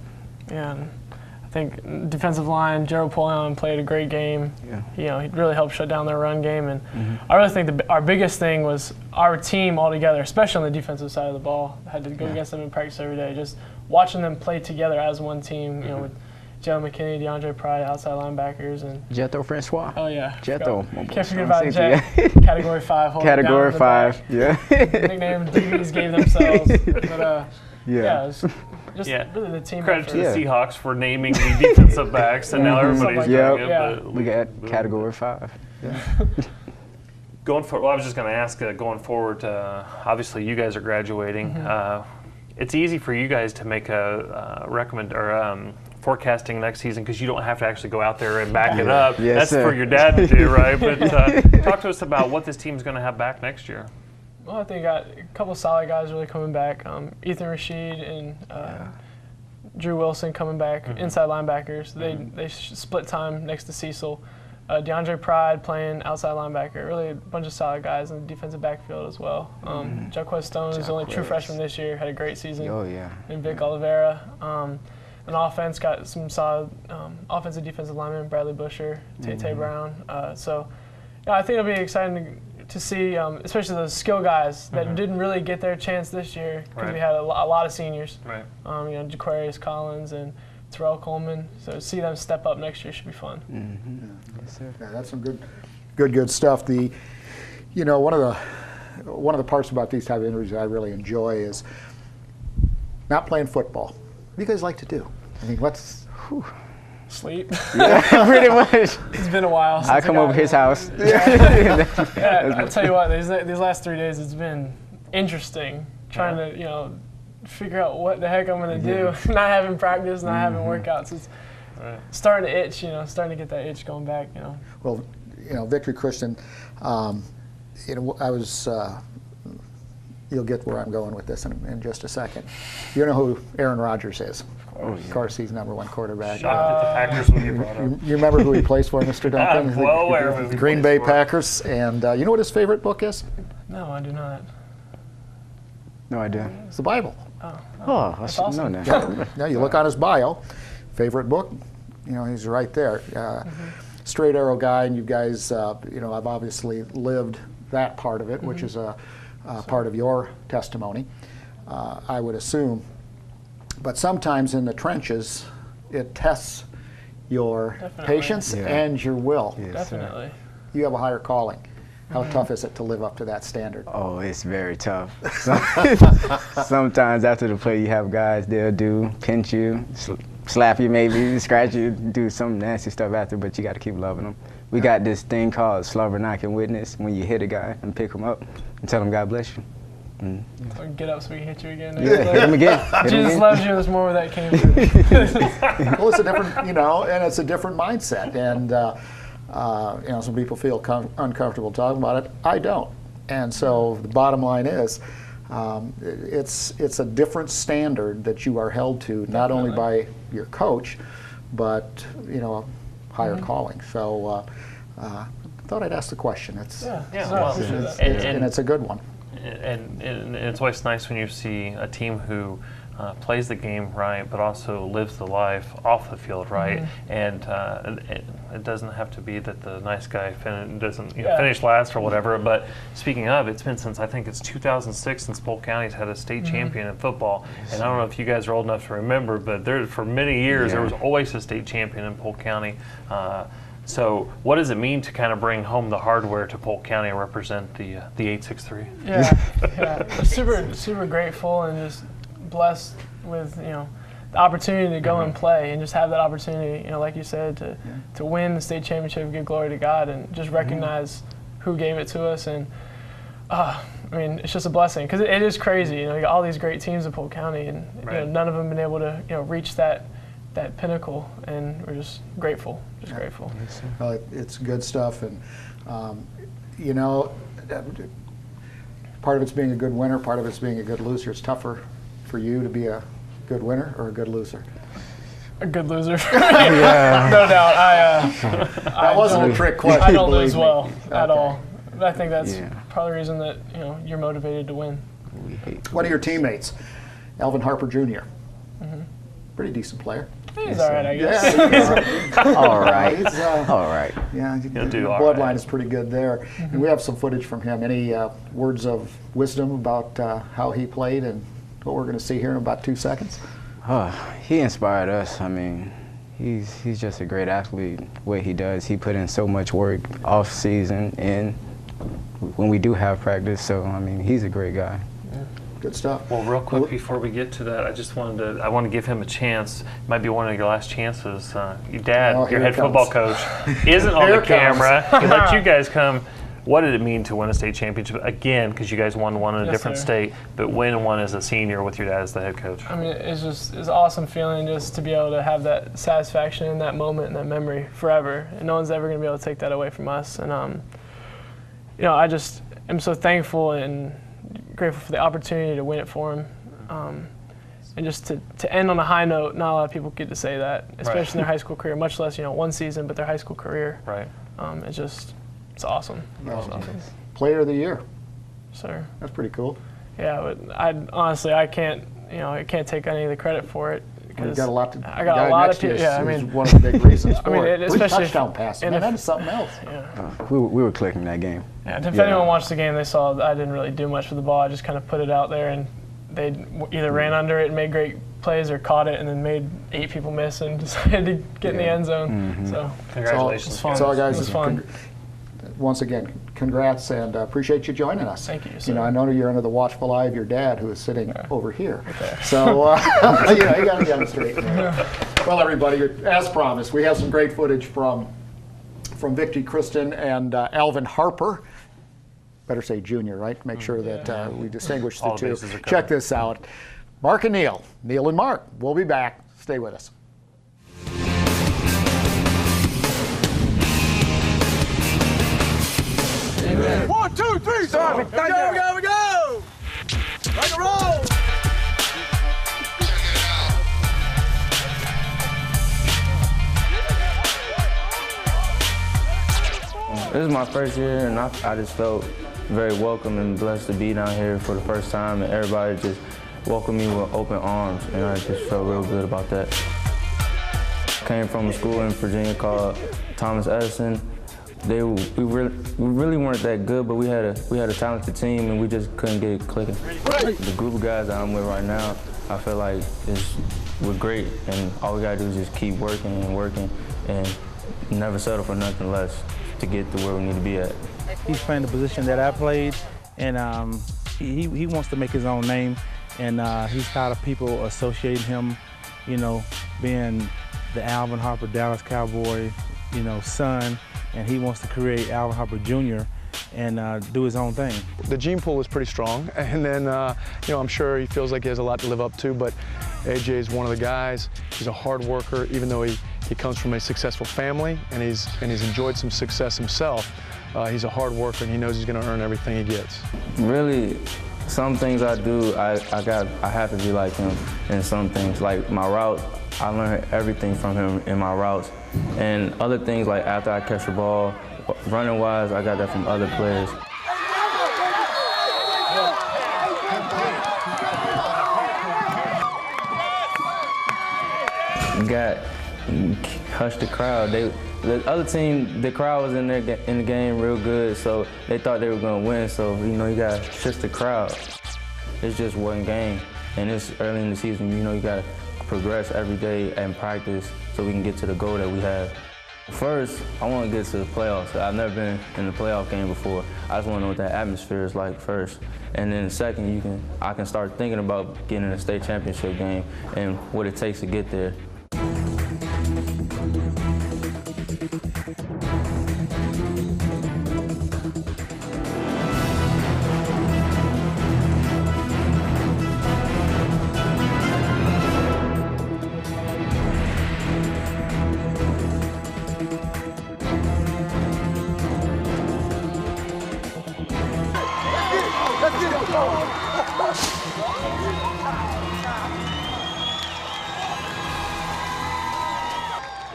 Yeah. I think defensive line, Gerald Polion played a great game. Yeah. He really helped shut down their run game. And I really think our biggest thing was our team all together, especially on the defensive side of the ball. I had to go against them in practice every day. Just watching them play together as one team, with Joe McKinney, DeAndre Pride, outside linebackers. And
Jethro Francois.
Oh, yeah.
Jethro.
Can't forget about Jet. Category 5.
Category 5, yeah.
Nickname DBs gave themselves. But, yeah, it was just really the team.
Credit to the Seahawks for naming the defensive backs, and now everybody's doing it.
But we got Category 5. Yeah.
Going forward, I was just going to ask, going forward, obviously you guys are graduating. It's easy for you guys to make a forecasting next season because you don't have to actually go out there and back it up.
Yes,
That's for your dad to do, right? But talk to us about what this team's going to have back next year.
Well, I think got a couple of solid guys really coming back. Ethan Rashid and Drew Wilson coming back, inside linebackers. They split time next to Cecil. DeAndre Pride playing outside linebacker. Really a bunch of solid guys in the defensive backfield as well. Jaquez Stone is the only true freshman this year. Had a great season.
Oh, yeah.
And Vic Oliveira. And offense got some solid offensive defensive linemen, Bradley Busher, Tay Brown. So I think it'll be exciting to see, especially those skill guys that didn't really get their chance this year because we had a lot of seniors.
Right.
Jaquarius Collins and Terrell Coleman. So to see them step up next year should be fun.
Yes, sir. Yeah, that's some good stuff. One of the parts about these type of interviews I really enjoy is not playing football. What do you guys like to do? I mean,
Sleep.
Yeah, pretty much.
It's been a while since
I come over his house.
I'll tell you what, these last 3 days it's been interesting trying to, figure out what the heck I'm going to do. Not having practice, not having workouts. It's starting to itch, starting to get that itch going back,
Well, Victory Christian, I was, you'll get where I'm going with this in just a second. You know who Aaron Rodgers is? Of course, he's #1 quarterback.
Shocked that the Packers would get brought up.
You remember who he plays for, Mr. Duncan?
I'm well aware of who he
Green
plays
Bay
for.
Packers. And you know what his favorite book is?
No, I do not.
No idea.
It's the Bible.
Oh, I should know that.
Yeah, you look on his bio, favorite book, he's right there. Straight arrow guy, and you guys, I've obviously lived that part of it, which is a part of your testimony, I would assume. But sometimes in the trenches, it tests your patience and your will.
Yes,
Definitely.
You have a higher calling. How tough is it to live up to that standard?
Oh, it's very tough. Sometimes after the play, you have guys, they'll pinch you, slap you maybe, scratch you, do some nasty stuff after, but you got to keep loving them. We got this thing called slobber knocking witness, when you hit a guy and pick him up and tell him God bless you.
So get up so we can hit you again.
Yeah, hit him again.
Jesus loves you. There's more where that came from.
Well, it's a different, and it's a different mindset. And, some people feel uncomfortable talking about it. I don't. And so the bottom line is, it's a different standard that you are held to, not only by your coach, but, higher calling. So I thought I'd ask the question. And it's a good one.
And it's always nice when you see a team who plays the game right, but also lives the life off the field right. And it doesn't have to be that the nice guy doesn't finish last or whatever. But speaking of, it's been since, I think it's 2006 since Polk County's had a state champion in football. And I don't know if you guys are old enough to remember, but for many years there was always a state champion in Polk County. So what does it mean to kind of bring home the hardware to Polk County and represent the 863?
Yeah. Super grateful and just blessed with the opportunity to go and play and just have that opportunity, like you said, to win the state championship, give glory to God, and just recognize who gave it to us. And it's just a blessing because it is crazy. You got all these great teams in Polk County, and none of them been able to reach that pinnacle, and we're just grateful. Grateful.
Well, it's good stuff, and part of it's being a good winner, part of it's being a good loser. It's tougher for you to be a good winner or a good loser.
A good loser. No doubt.
That wasn't a trick question.
I don't lose well at all. I think that's probably the reason that you're motivated to win.
One of your teammates, Alvin Harper Jr. Pretty decent player.
He's all right, I guess.
All right. All right.
Yeah, the
bloodline
bloodline is pretty good there. And we have some footage from him. Any words of wisdom about how he played and what we're going to see here in about 2 seconds?
He inspired us. I mean, he's just a great athlete. What he does, he put in so much work off season and when we do have practice. So he's a great guy.
Good stuff.
Well, real quick before we get to that, I want to give him a chance. It might be one of your last chances. Your dad, your head football coach, isn't on the camera. He let you guys come. What did it mean to win a state championship again? Because you guys won one in a different state, but win one as a senior with your dad as the head coach.
It's an awesome feeling just to be able to have that satisfaction in that moment and that memory forever, and no one's ever going to be able to take that away from us. And I just am so thankful and grateful for the opportunity to win it for him, and just to end on a high note. Not a lot of people get to say that, especially in their high school career, much less one season, but their high school career.
Right.
It's awesome.
Awesome. Player of the year.
Sir.
That's pretty cool.
Yeah, but I can't take any of the credit for it. because
got a lot to,
I got a lot of people. Yeah, I
is
mean,
one of the big reasons for
I mean,
it.
especially
touchdown passes, man, that is something else.
Yeah.
We were clicking that game.
Yeah, if anyone watched the game, they saw I didn't really do much with the ball. I just kind of put it out there, and they either ran under it and made great plays or caught it and then made 8 people miss and decided to get in the end zone. So
Congratulations.
So guys,
it was fun.
Once again, congrats, and appreciate you joining us.
Thank you.
You know, I know you're under the watchful eye of your dad, who is sitting over here. So, you know, you got to get him straight. Well, everybody, as promised, we have some great footage from Victory Christian and Alvin Harper. Better say junior, right? Make sure that we distinguish the two. Check this out. Mark and Neil. Neil and Mark. We'll be back. Stay with us.
Amen. 1, 2, 3, start. We go. Rock and roll.
This is my first year, and I just felt very welcome and blessed to be down here for the first time, and everybody just welcomed me with open arms, and I just felt real good about that. Came from a school in Virginia called Thomas Edison. We really weren't that good, but we had a talented team, and we just couldn't get it clicking. The group of guys that I'm with right now, I feel like we're great, and all we gotta do is just keep working and working, and never settle for nothing less to get to where we need to be at.
He's playing the position that I played, and he wants to make his own name, and he's tired of people associating him, you know, being the Alvin Harper Dallas Cowboy, you know, son, and he wants to create Alvin Harper Jr. and do his own thing.
The gene pool is pretty strong, and then you know, I'm sure he feels like he has a lot to live up to, but AJ is one of the guys. He's a hard worker, even though he comes from a successful family, and he's enjoyed some success himself. He's a hard worker, and he knows he's going to earn everything he gets.
Really, some things I do, I have to be like him in some things. Like my route, I learned everything from him in my routes. And other things, like after I catch the ball, running-wise, I got that from other players. Hushed the crowd. The other team, the crowd was in the game real good, so they thought they were gonna win. So you know, you gotta shush the crowd. It's just one game, and it's early in the season. You know, you gotta progress every day and practice so we can get to the goal that we have. First, I want to get to the playoffs. I've never been in the playoff game before. I just want to know what that atmosphere is like first, and then second, I can start thinking about getting in a state championship game and what it takes to get there.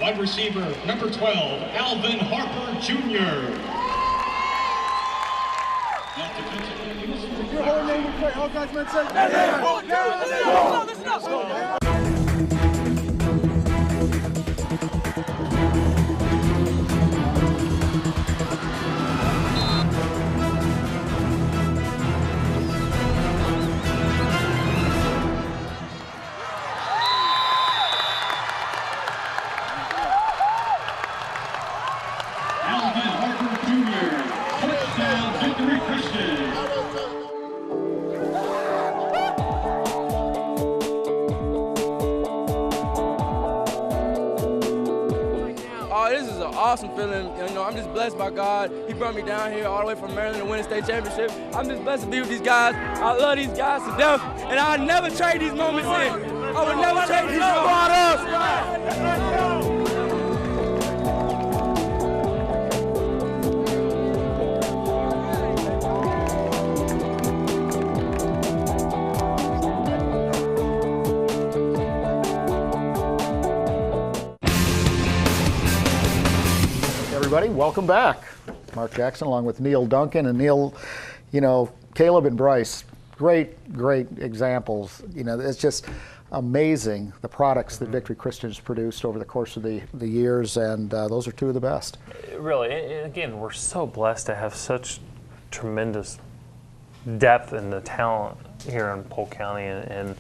Wide receiver, number 12, Alvin Harper Jr.
Your whole name will play. All guys meant say.
Awesome feeling, you know, I'm just blessed by God. He brought me down here all the way from Maryland to win a state championship. I'm just blessed to be with these guys. I love these guys to death, and I'll never trade these moments in. I would never trade these moments.
Everybody, welcome back. Mark Jackson along with Neil Duncan. And Neil, you know, Caleb and Brice, great examples. You know, it's just amazing, the products that Victory Christian has produced over the course of the years, and those are two of the best.
Really, and again, we're so blessed to have such tremendous depth in the talent here in Polk County, and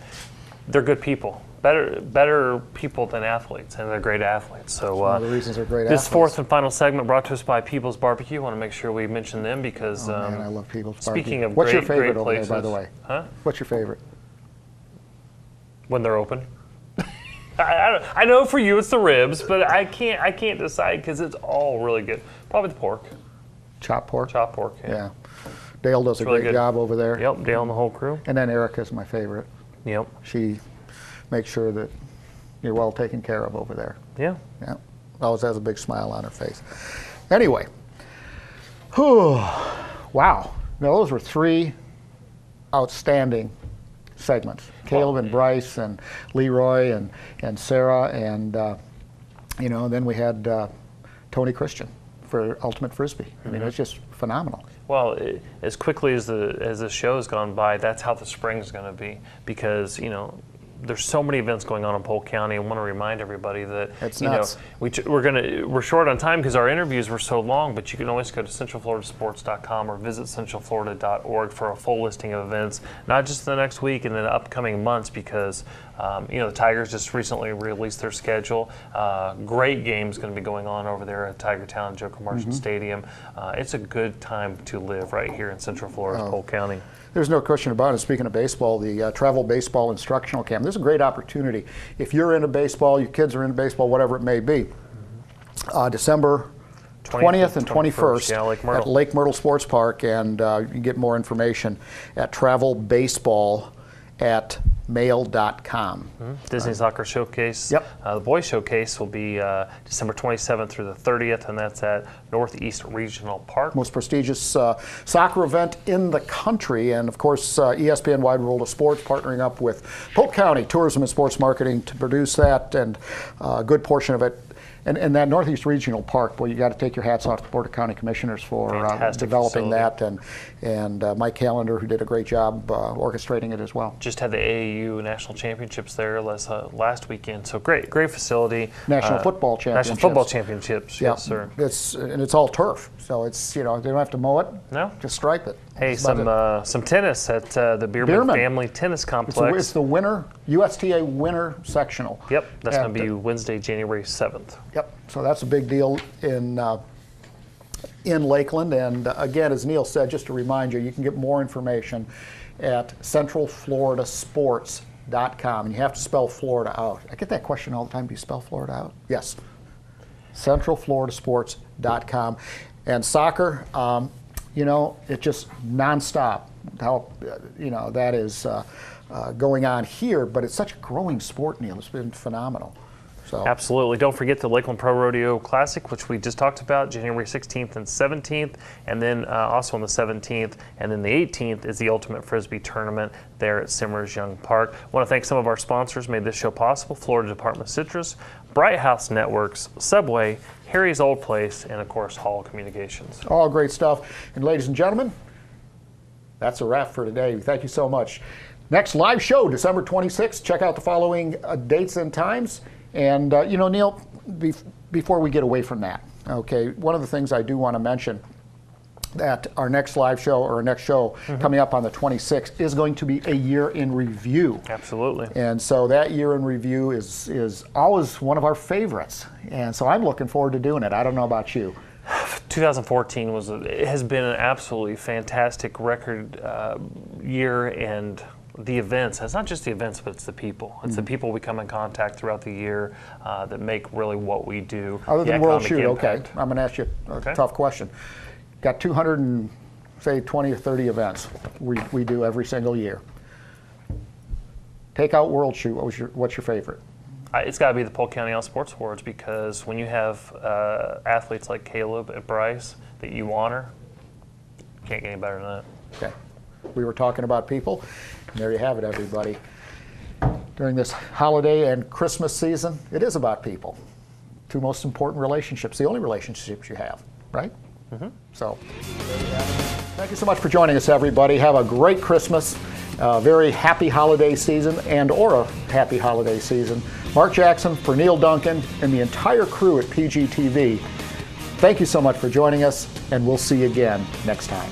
they're good people. Better people than athletes, and they're great athletes. So
one of the reasons they're great
this
athletes.
Fourth and final segment brought to us by People's Barbecue. I want to make sure we mention them because
man, I love People's Barbecue.
Speaking of
what's
great,
your favorite
great
over
places,
there, by the way?
Huh?
What's your favorite?
When they're open. I know for you it's the ribs, but I can't decide because it's all really good. Probably the pork.
Chopped pork?
Chopped pork, yeah.
Dale does a
really
great
good
job over there.
Yep, Dale and the whole crew.
And then Erica's my favorite.
Yep.
She makes sure that you're well taken care of over there.
Yeah.
Yeah. Always has a big smile on her face. Anyway. Whew. Wow. Now, those were three outstanding segments. Caleb and Brice and Leroy and Sarah and, then we had Tony Christian for Ultimate Frisbee. I mean, it's just phenomenal.
Well, as quickly as the show has gone by, that's how the spring is going to be because, there's so many events going on in Polk County. I want to remind everybody that we're short on time because our interviews were so long. But you can always go to centralfloridasports.com or visit centralflorida.org for a full listing of events, not just the next week and the upcoming months. Because the Tigers just recently released their schedule. Great games going to be going on over there at Tiger Town, Joker Marchant Stadium. It's a good time to live right here in Central Florida's Polk County.
There's no question about it. Speaking of baseball, the Travel Baseball Instructional Camp, there's a great opportunity. If you're into baseball, your kids are into baseball, whatever it may be, December 20th and 21st at Lake Myrtle Sports Park, and you can get more information at travelbaseball@mail.com.
Disney Soccer Showcase.
Yep.
The Boys Showcase will be December 27th through the 30th, and that's at Northeast Regional Park.
Most prestigious soccer event in the country, and of course ESPN Wide World of Sports partnering up with Polk County Tourism and Sports Marketing to produce that, and a good portion of it. And that Northeast Regional Park, boy, you got to take your hats off to the Board of County Commissioners for developing
facility.
that, and Mike Callender, who did a great job orchestrating it as well.
Just had the AAU National Championships there last weekend, so great facility.
National Football Championships.
National Football Championships, yes, sir.
It's all turf, so it's they don't have to mow it.
No,
just stripe it.
Hey, some tennis at the Bierman Family Tennis Complex.
It's the winter USTA Winter Sectional.
Yep, that's going to be Wednesday, January 7th.
Yep, so that's a big deal in Lakeland. And again, as Neil said, just to remind you, you can get more information at centralfloridasports.com. And you have to spell Florida out. I get that question all the time. Do you spell Florida out? Yes. centralfloridasports.com. And soccer, it's just nonstop. How that is going on here, but it's such a growing sport, Neil. It's been phenomenal. So.
Absolutely. Don't forget the Lakeland Pro Rodeo Classic, which we just talked about, January 16th and 17th, and then also on the 17th, and then the 18th is the Ultimate Frisbee Tournament there at Simmers Young Park. I want to thank some of our sponsors who made this show possible: Florida Department of Citrus, Bright House Networks, Subway, Harry's Old Place, and of course Hall Communications.
All great stuff. And ladies and gentlemen, that's a wrap for today. Thank you so much. Next live show, December 26th. Check out the following dates and times. And, Neil, before we get away from that, okay, one of the things I do want to mention that our next live show or our next show coming up on the 26th is going to be a year in review.
Absolutely.
And so that year in review is always one of our favorites. And so I'm looking forward to doing it. I don't know about you.
2014 has been an absolutely fantastic record year, and the events, it's not just the events, but it's the people. It's the people we come in contact throughout the year that make really what we do.
Other than World Shoot, okay, I'm going to ask you a tough question. Got 220 or 30 events we do every single year. Take out World Shoot, what's your favorite?
It's got to be the Polk County All Sports Awards, because when you have athletes like Caleb and Brice that you honor, you can't get any better than that.
Okay. We were talking about people, and there you have it, everybody. During this holiday and Christmas season, it is about people. Two most important relationships, the only relationships you have, right? So, thank you so much for joining us, everybody. Have a great Christmas. very happy holiday season or a happy holiday season. Mark Jackson, for Neil Duncan, and the entire crew at PGTV, thank you so much for joining us, and we'll see you again next time.